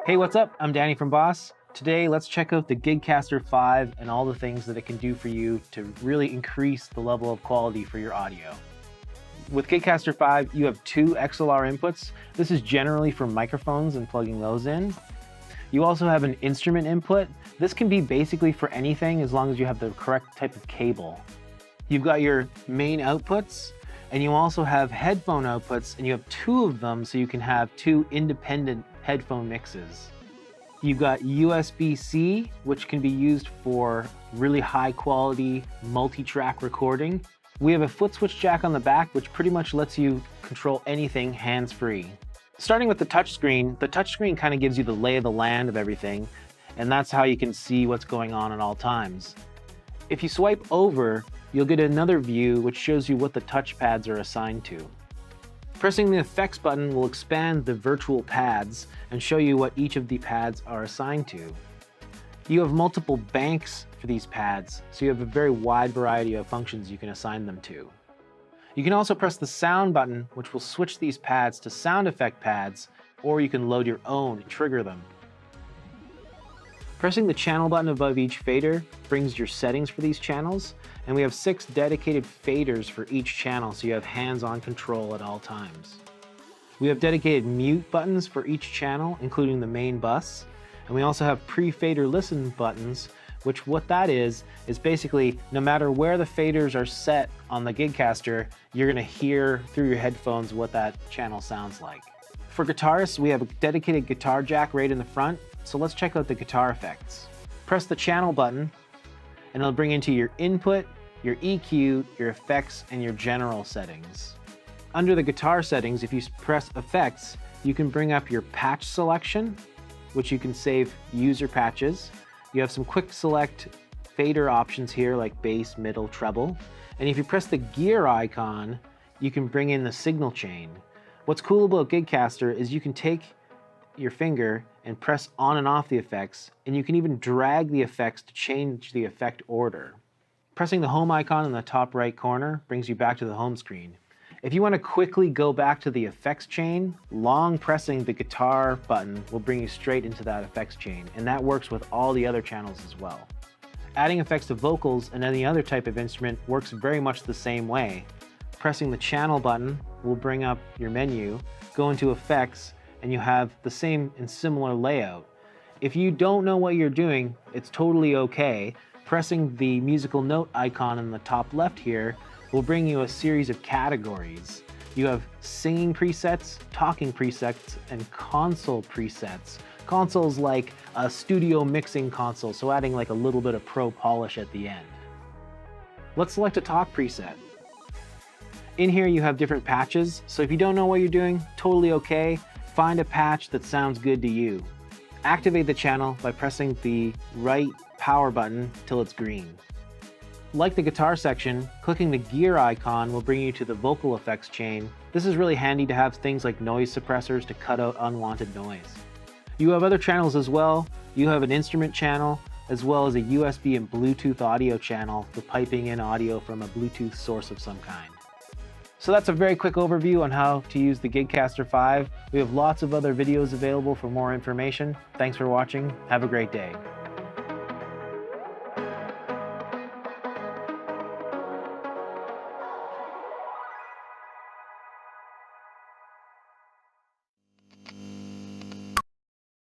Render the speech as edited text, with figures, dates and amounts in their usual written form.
Hey, what's up? I'm Danny from BOSS. Today, let's check out the Gigcaster 5 and all the things that it can do for you to really increase the level of quality for your audio. With Gigcaster 5, you have two XLR inputs. This is generally for microphones and plugging those in. You also have an instrument input. This can be basically for anything as long as you have the correct type of cable. You've got your main outputs, and you also have headphone outputs, and you have two of them so you can have two independent headphone mixes. You've got USB-C, which can be used for really high quality multi-track recording. We have a foot switch jack on the back, which pretty much lets you control anything hands-free. Starting with the touchscreen kind of gives you the lay of the land of everything, and that's how you can see what's going on at all times. If you swipe over, you'll get another view which shows you what the touchpads are assigned to. Pressing the effects button will expand the virtual pads and show you what each of the pads are assigned to. You have multiple banks for these pads, so you have a very wide variety of functions you can assign them to. You can also press the sound button, which will switch these pads to sound effect pads, or you can load your own and trigger them. Pressing the channel button above each fader brings your settings for these channels, and we have 6 dedicated faders for each channel so you have hands-on control at all times. We have dedicated mute buttons for each channel, including the main bus, and we also have pre-fader listen buttons, which what that is basically no matter where the faders are set on the Gigcaster, you're gonna hear through your headphones what that channel sounds like. For guitarists, we have a dedicated guitar jack right in the front, so let's check out the guitar effects. Press the channel button, and it'll bring into your input, your EQ, your effects, and your general settings. Under the guitar settings, if you press effects, you can bring up your patch selection, which you can save user patches. You have some quick select fader options here like bass, middle, treble. And if you press the gear icon, you can bring in the signal chain. What's cool about Gigcaster is you can take your finger and press on and off the effects, and you can even drag the effects to change the effect order. Pressing the home icon in the top right corner brings you back to the home screen. If you want to quickly go back to the effects chain, long pressing the guitar button will bring you straight into that effects chain, and that works with all the other channels as well. Adding effects to vocals and any other type of instrument works very much the same way. Pressing the channel button will bring up your menu, go into effects, and you have the same and similar layout. If you don't know what you're doing, it's totally okay. Pressing the musical note icon in the top left here will bring you a series of categories. You have singing presets, talking presets, and console presets. Console's like a studio mixing console, so adding like a little bit of pro polish at the end. Let's select a talk preset. In here you have different patches, so if you don't know what you're doing, totally okay. Find a patch that sounds good to you. Activate the channel by pressing the right power button till it's green. Like the guitar section, clicking the gear icon will bring you to the vocal effects chain. This is really handy to have things like noise suppressors to cut out unwanted noise. You have other channels as well. You have an instrument channel, as well as a USB and Bluetooth audio channel for piping in audio from a Bluetooth source of some kind. So that's a very quick overview on how to use the Gigcaster 5. We have lots of other videos available for more information. Thanks for watching. Have a great day.